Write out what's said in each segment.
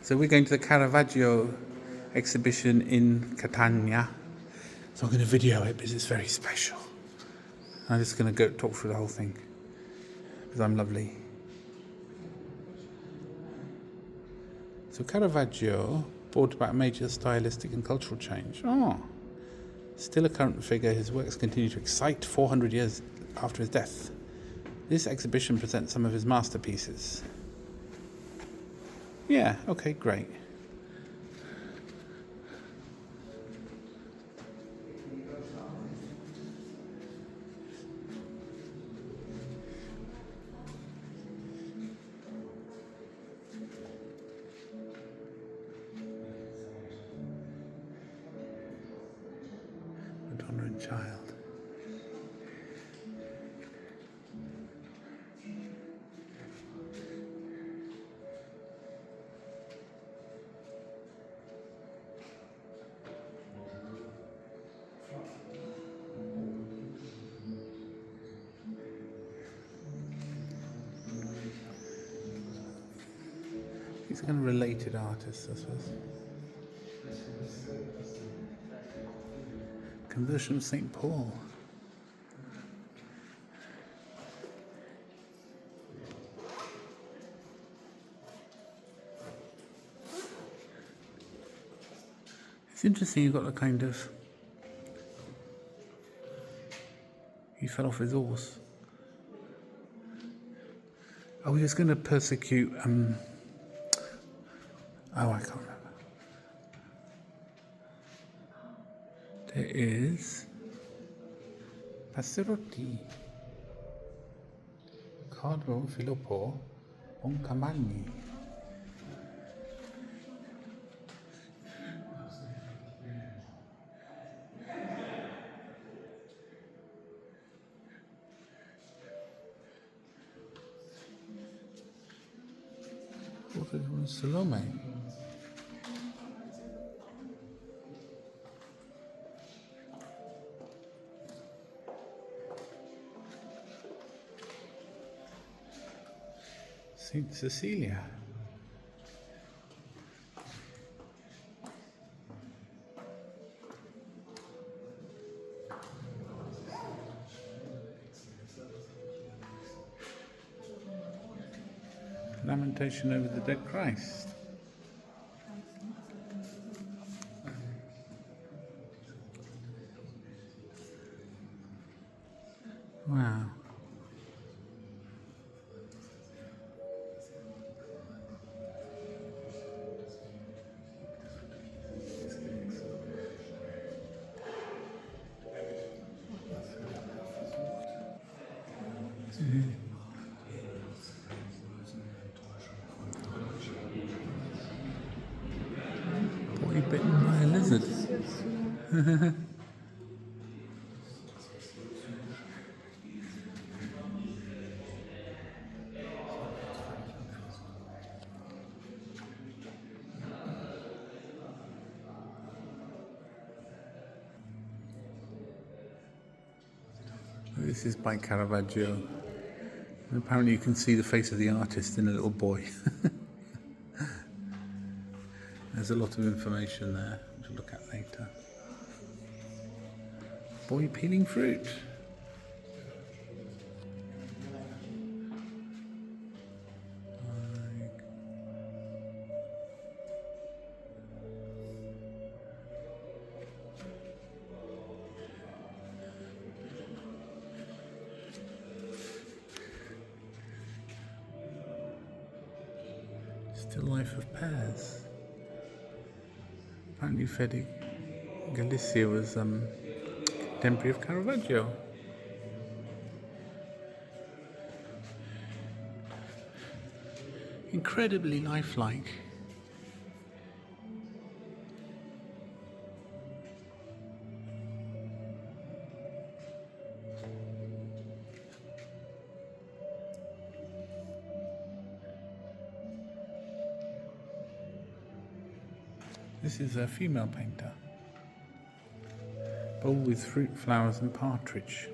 So we're going to the Caravaggio exhibition in Catania. So I'm going to video it because it's very special. I'm just going to go talk through the whole thing because I'm lovely. So Caravaggio brought about a major stylistic and cultural change. Still a current figure, his works continue to excite 400 years after his death. This exhibition presents some of his masterpieces. Yeah, okay, great. Madonna and Child. He's a kind of related artist, I suppose. Conversion of St. Paul. It's interesting, you've got a kind of... He fell off his horse. Oh, he was going to persecute... I can't remember. There is... Passerotti. Cardinal Filippo Boncamagni. Salome. Saint Cecilia. Lamentation over the dead Christ. Wow. Boy bitten by a lizard. This is by Caravaggio. And apparently you can see the face of the artist in a little boy. There's a lot of information there to look at later. Boy peeling fruit. Still life of pears. Apparently Fede Galicia was contemporary of Caravaggio. Incredibly lifelike. This is a female painter. Bowl with fruit, flowers and partridge.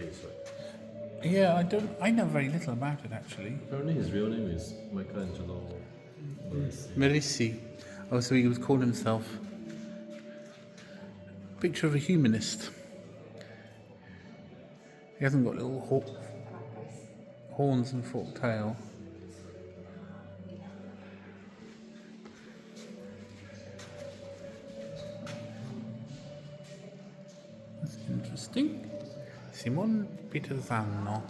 face, right? Yeah, I know very little about it actually. Apparently his real name is Michelangelo Merisi. Merisi. Oh, so he was called himself. Picture of a humanist. He hasn't got little horns and forked tail. That's interesting. Simon Pietrezano.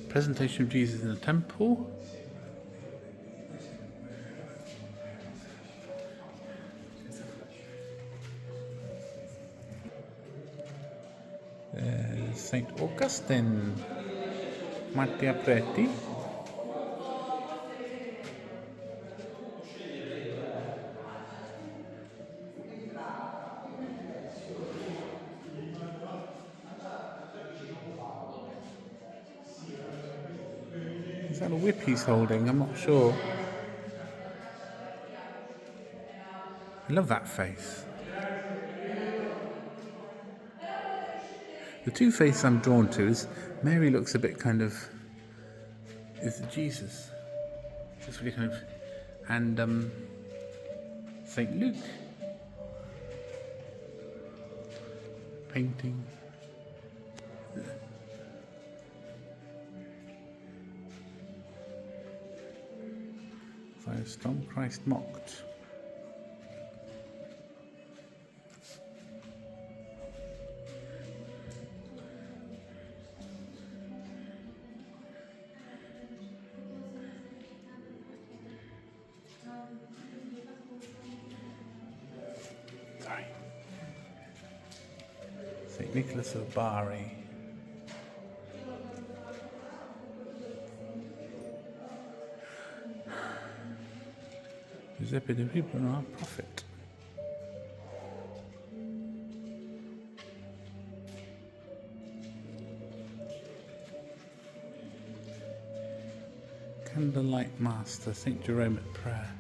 Presentation of Jesus in the temple. Saint Augustine. Mattia Preti. Is that a whip he's holding? I'm not sure. I love that face. The two faces I'm drawn to is Mary looks a bit kind of is Jesus. Just really kind of and Saint Luke painting. Firestone, Christ mocked. Sorry. St. Nicholas of Bari. Giuseppe de Ribera, prophet. Candlelight Master, St. Jerome at prayer.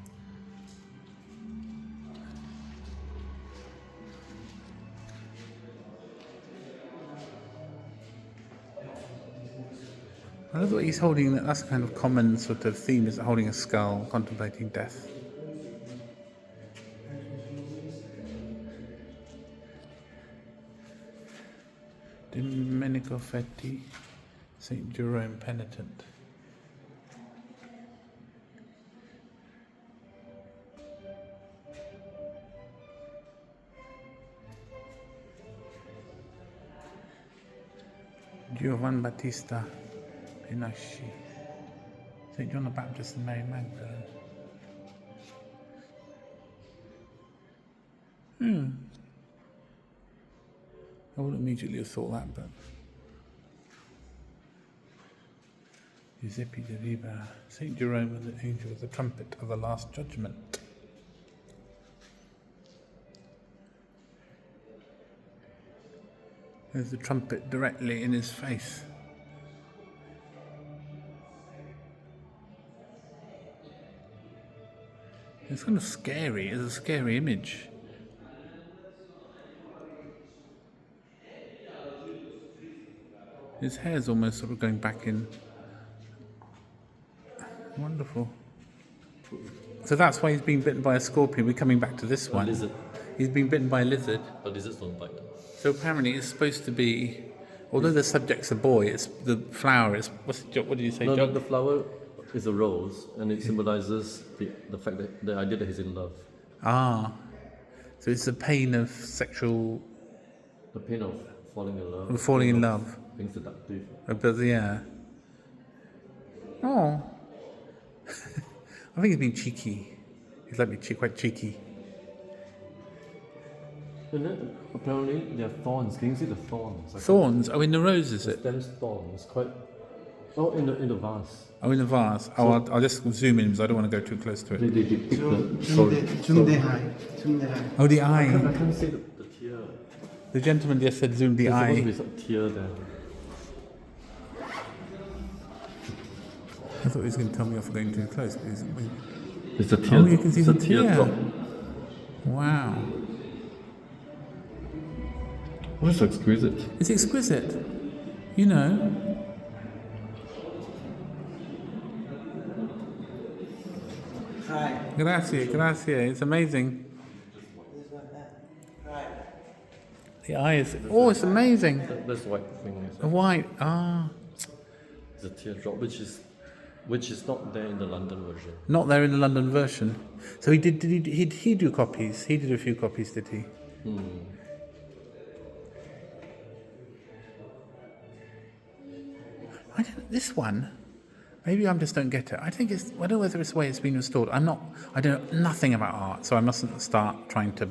I love what he's holding. That's a kind of common sort of theme, is holding a skull, contemplating death. Domenico Fetti, St. Jerome Penitent. Giovan Battista Pinasci, St. John the Baptist and Mary Magdalene. I wouldn't immediately have thought that, but Giuseppe de Ribera, St. Jerome and the angel with the trumpet of the last judgment. There's the trumpet directly in his face. It's kind of scary. It's a scary image. His hair's almost sort of going back in. Wonderful. So that's why he's been bitten by a scorpion. We're coming back to this one. A lizard. He's been bitten by a lizard. But lizards don't bite. So apparently it's supposed to be, although the subject's a boy, it's the flower is, what did you say, No, John? the flower is a rose, and it symbolizes the fact that the idea that he's in love. Ah. So it's the pain of sexual, The pain of falling in love. falling in Pain love. of being seductive. But yeah. Oh. I think he's been cheeky. He's like me, quite cheeky. And then apparently there are thorns. Can you see the thorns? Like Thorns? Oh, in the rose, is it? Stem thorns. Quite. Oh, in the vase. Oh, in the vase. Oh, I'll just zoom in because I don't want to go too close to They it. depict the. Oh, the I eye. can't see the tear. The gentleman just said zoom the There's supposed to eye. be some tear there. I thought he was going to tell me off for going too close. But It's a tear. oh, you can see it's a the tear. drop. Wow. Oh, it's exquisite. It's exquisite. You know. Hi. Grazie, grazie. It's amazing. The eye is. Oh, it's amazing. That's white thing. The white. Ah. It's a teardrop, which is not there in the London version. Not there in the London version. So he did he do copies? He did a few copies, did he? This one, maybe I just don't get it. I think it's. I don't know whether it's the way it's been restored. I don't know nothing about art, so I mustn't start trying to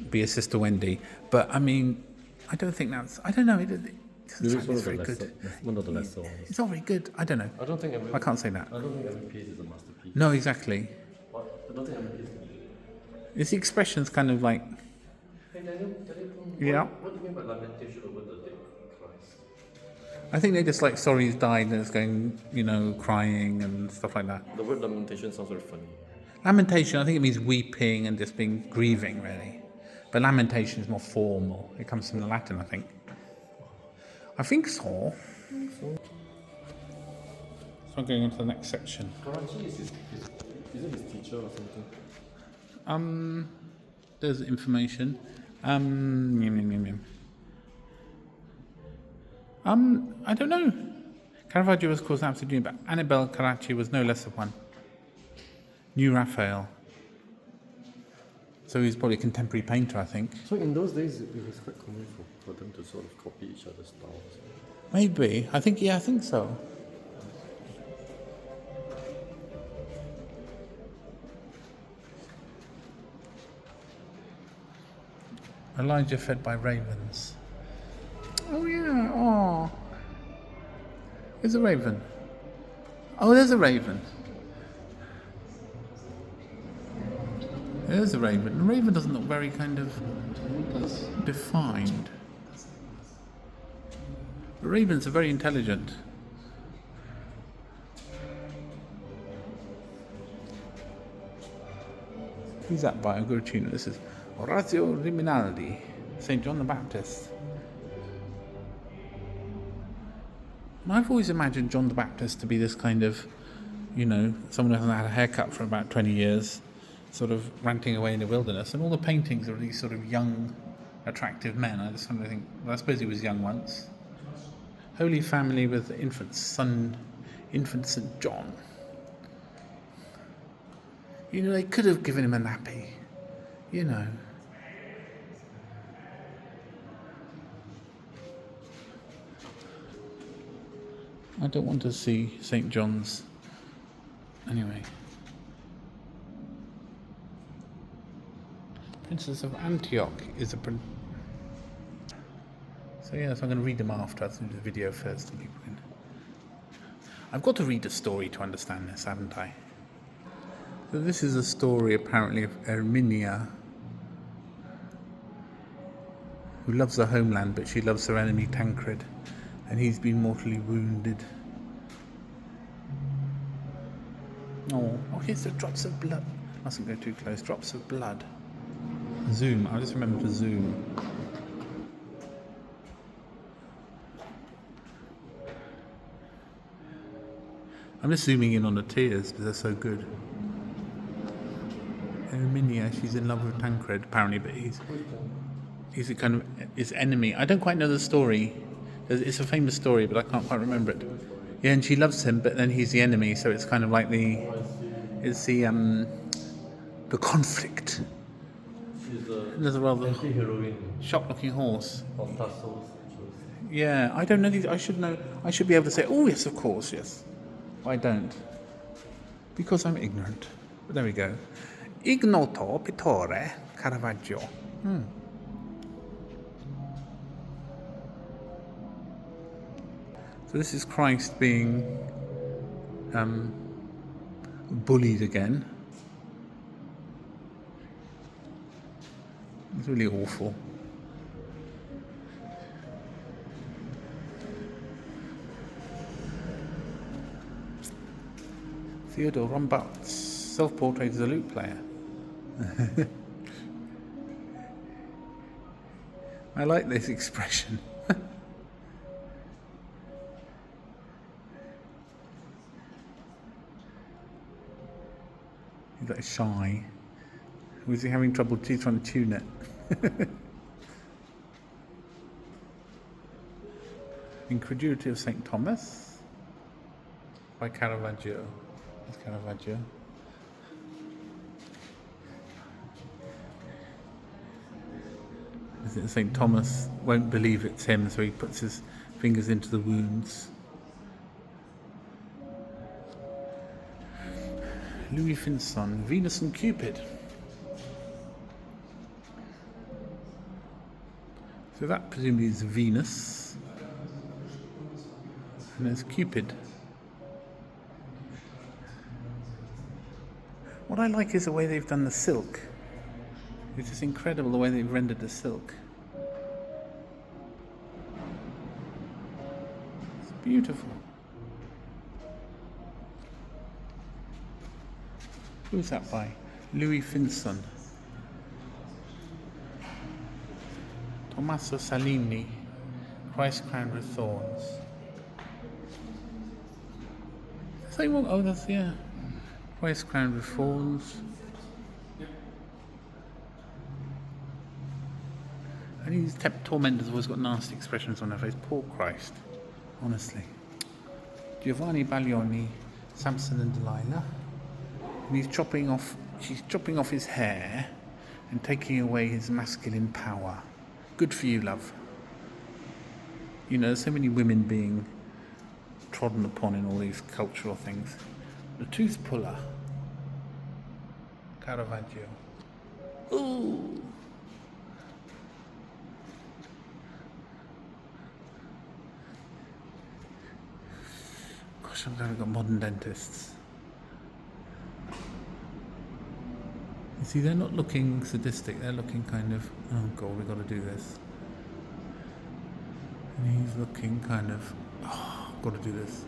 be a Sister Wendy. But I mean, I don't think that's. I don't know. It's very good. One of the lesser ones. It's not very good. I don't know. I can't say that. I don't think every piece is a masterpiece. No, exactly. I don't think every piece. It's the expressions kind of like. Hey Daniel, Yeah. what do you mean by lamentation over the dead Christ? I think they just like sorry he's died and it's going, crying and stuff like that. The word lamentation sounds very funny. Lamentation, I think it means weeping and just being grieving, really. But lamentation is more formal. It comes from the Latin, I think. I think so. So I'm going on to the next section. Caravaggio is it his teacher or something? There's information. I don't know. Caravaggio was, of course, absolutely, but Annibale Carracci was no less of one. New Raphael. So he's probably a contemporary painter, I think. So in those days, it was quite common for them to sort of copy each other's styles. Maybe. I think so. Elijah fed by ravens. Oh yeah. Oh. There's a raven. Oh, there's a raven. There's a raven. The raven doesn't look very kind of defined. The ravens are very intelligent. Who's that by? I've got a tune. This is Orazio Riminaldi, St. John the Baptist. And I've always imagined John the Baptist to be this kind of, someone who hasn't had a haircut for about 20 years, sort of ranting away in the wilderness, and all the paintings are these sort of young, attractive men. I just kind of think, well, I suppose he was young once. Holy Family with infant St. John. They could have given him a nappy, I don't want to see St. John's. Anyway. Princess of Antioch is a So I'm going to read them after. I'll do the video first. And people can... I've got to read a story to understand this, haven't I? So this is a story apparently of Erminia, who loves her homeland, but she loves her enemy Tancred, and he's been mortally wounded. Oh, okay, so drops of blood. Mustn't go too close. Drops of blood. Zoom. I'll just remember to zoom. I'm just zooming in on the tears because they're so good. Erminia, she's in love with Tancred apparently, but he's a kind of his enemy. I don't quite know the story. It's a famous story, but I can't quite remember it. Yeah, and she loves him, but then he's the enemy, so it's kind of like the conflict. There's a rather shock-looking horse. Yeah, I don't know these. I should know. I should be able to say, oh yes, of course, yes. I don't, because I'm ignorant. But there we go. Ignoto pittore Caravaggio. So this is Christ being bullied again. It's really awful. Theodore Rombaut's self-portrait as a lute player. I like this expression. He's like shy. Was he having trouble trying to tune it? Incredulity of St. Thomas by Caravaggio. That's Caravaggio. St. Thomas won't believe it's him, so he puts his fingers into the wounds. Louis Finson, Venus and Cupid. So that presumably is Venus, and there's Cupid. What I like is the way they've done the silk. It's just incredible the way they've rendered the silk. It's beautiful. Who's that by? Louis Finson. Tommaso Salini, Christ crowned with thorns. Same one. Oh, that's, yeah. Christ crowned with thorns. And these tormentors have always got nasty expressions on their face. Poor Christ, honestly. Giovanni Baglioni, Samson and Delilah. And she's chopping off his hair and taking away his masculine power. Good for you, love. You know, there's so many women being trodden upon in all these cultural things. The tooth puller. Caravaggio. Ooh. Gosh, I'm glad we've got modern dentists. You see, they're not looking sadistic, they're looking kind of, oh God, we've got to do this. And he's looking kind of, oh, I've got to do this.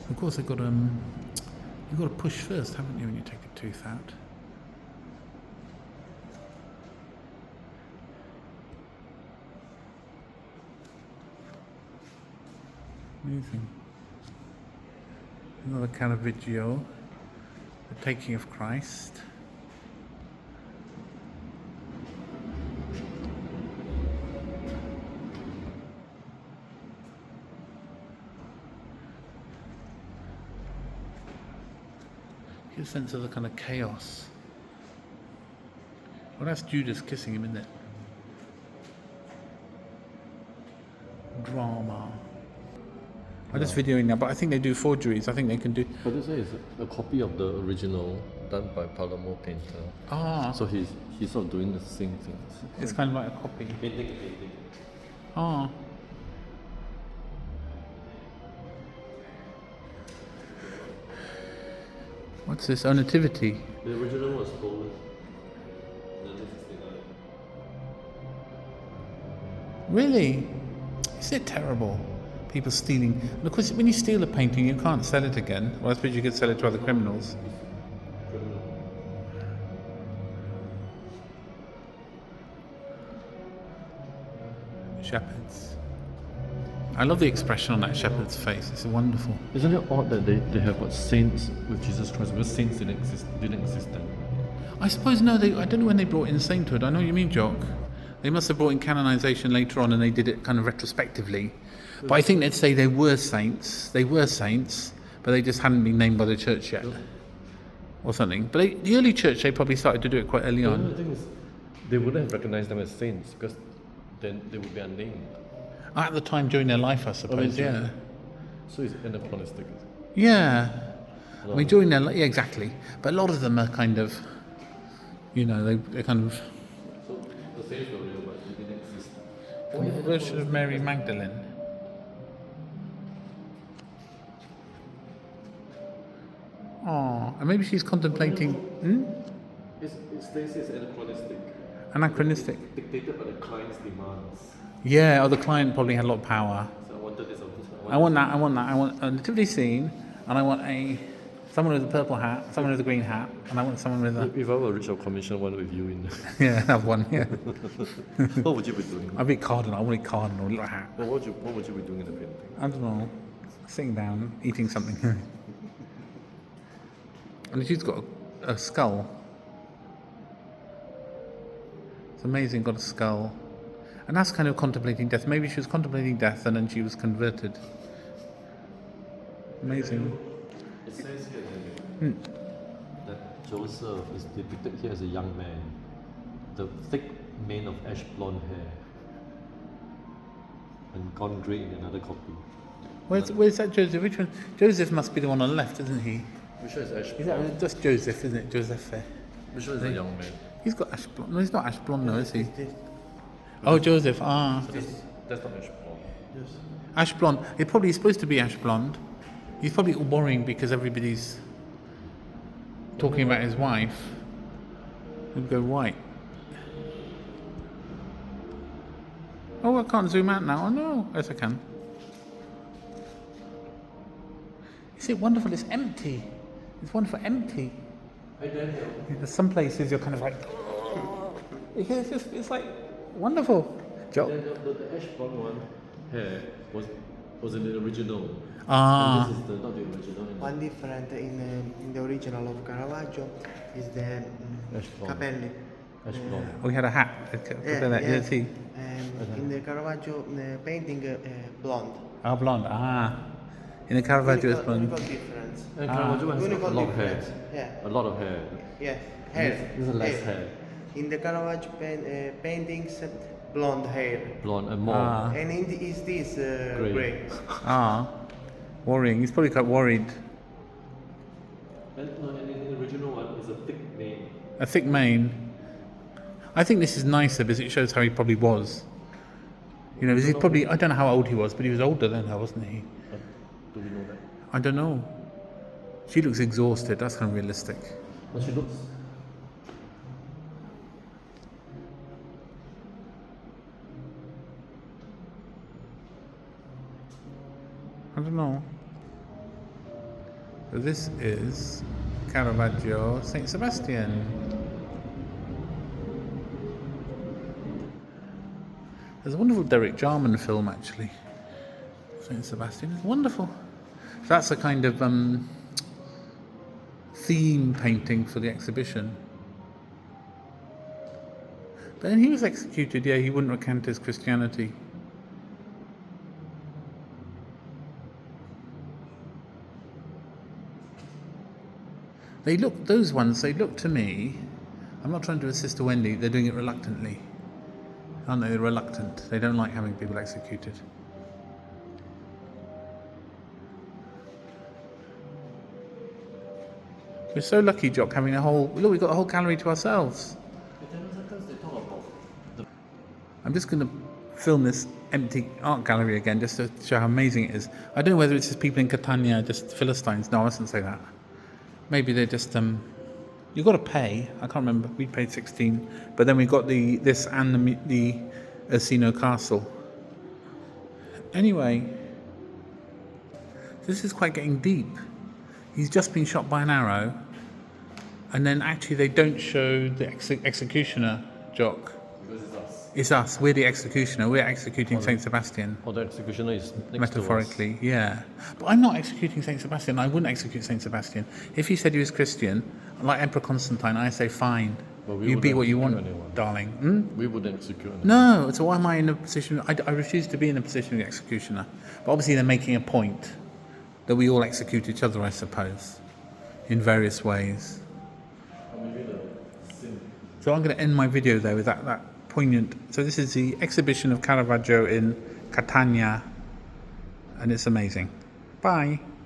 Of course, you've got to push first, haven't you, when you take a tooth out? Amazing. Another Caravaggio, the taking of Christ. A sense of the kind of chaos. Well, that's Judas kissing him, isn't it? Drama. I'm just videoing now, but I think they do forgeries. I think they can do. But this is a copy of the original done by Palermo painter. Ah. So he's sort of doing the same things. It's kind of like a copy. Painting. Ah. What's this? Oh, Nativity. The original was stolen. 1969. Really? Is it terrible? People stealing. And of course, when you steal a painting, you can't sell it again. Well, I suppose you could sell it to other criminals. Shepherds. I love the expression on that shepherd's face. It's wonderful. Isn't it odd that they have what saints with Jesus Christ, because saints didn't exist then? I suppose no. I don't know when they brought in sainthood. I know what you mean, Jock. They must have brought in canonization later on, and they did it kind of retrospectively. But I think they'd say they were saints. They were saints, but they just hadn't been named by the church yet, or something. But the early church, they probably started to do it quite early on. The thing is, they wouldn't have recognized them as saints because then they would be unnamed. At the time during their life, I suppose. Yeah. So it's anachronistic. Yeah. I mean, during their life, yeah, exactly. But a lot of them are kind of, you know, they're kind of. So the saints were real, but they didn't exist. Conversion of Mary Magdalene. Oh, and maybe she's contemplating. It states it's anachronistic. Anachronistic. Dictated by the client's demands. Yeah, or the client probably had a lot of power. So I wanted this. I want that. I want a nativity scene, and I want Someone with a purple hat, someone with a green hat, and I want someone with a... If I were rich, I'll commission one with you in. Yeah, have one, yeah. What would you be doing? I'd be cardinal, I want a cardinal, little hat. Well, what would you be doing in the painting? I don't know, sitting down, eating something. And she's got a skull. It's amazing, got a skull. And that's kind of contemplating death. Maybe she was contemplating death and then she was converted. Amazing. It says here that Joseph is depicted here as a young man. The thick mane of ash blonde hair. And gone grey in another copy. Where's that Joseph? Which one? Joseph must be the one on the left, isn't he? Which one is ash Is blonde? that just Joseph, isn't it? Joseph. Which one is the young man? He's got ash blonde. No, he's not ash blonde, no, is he? Oh, Joseph. Ah, That's not ash blonde. Yes. ash blonde. It probably is supposed to be ash blonde. He's probably all worrying because everybody's talking about his wife. He'll go white. Oh, I can't zoom out now. Oh no, yes I can. Is it wonderful? It's empty. It's wonderful, empty. There's some places you're kind of like, it's like wonderful. Joe. The ash blonde one hair was in the original. Ah. And this is not the original. One different in the original of Caravaggio is the Ash blonde. capelli. Ash blonde. We had a hat. Yeah. See. In the Caravaggio painting, blonde. Ah, blonde. Ah. In the Caravaggio it's blonde. Unique difference. And Caravaggio has Unique a lot of hair. difference. Yeah. A lot of hair. Yeah. Hair. This is less hair. In the Caravaggio paintings, blonde hair. Blonde and more. Ah. And is this gray? Ah. Worrying. He's probably quite worried. And in the original one is a thick mane. A thick mane. I think this is nicer because it shows how he probably was. You know, he's probably, I don't know how old he was, but he was older than her, wasn't he? Do we know that? I don't know. She looks exhausted. That's kind of realistic. But she looks. I don't know. So this is Caravaggio, Saint Sebastian. There's a wonderful Derek Jarman film actually. Saint Sebastian is wonderful. So that's a kind of theme painting for the exhibition. But then he was executed. Yeah, he wouldn't recant his Christianity. They look, those ones, they look to me, I'm not trying to assist to Wendy, they're doing it reluctantly. Aren't they? They're reluctant. They don't like having people executed. We're so lucky, Jock, having a whole, look, we've got a whole gallery to ourselves. Sometimes they talk about I'm just going to film this empty art gallery again just to show how amazing it is. I don't know whether it's just people in Catania, just Philistines. No, I mustn't say that. Maybe they're just you've got to pay. I can't remember. We paid 16, but then we got this and the Ursino Castle. Anyway, this is quite getting deep. He's just been shot by an arrow, and then actually they don't show the executioner, Jock. because it's us. It's us. We're the executioner. We're executing Saint Sebastian. Or the executioner is next Metaphorically, yeah. But I'm not executing Saint Sebastian. I wouldn't execute Saint Sebastian. If he said he was Christian, like Emperor Constantine, I say fine. But we You be wouldn't what you want, execute anyone. darling. Hmm? to us. We wouldn't execute anyone. No, so why am I in a position? I refuse to be in a position of the executioner. But obviously they're making a point that we all execute each other, I suppose, in various ways. Or maybe the sin. So I'm going to end my video there with that poignant. So this is the exhibition of Caravaggio in Catania, and it's amazing. Bye.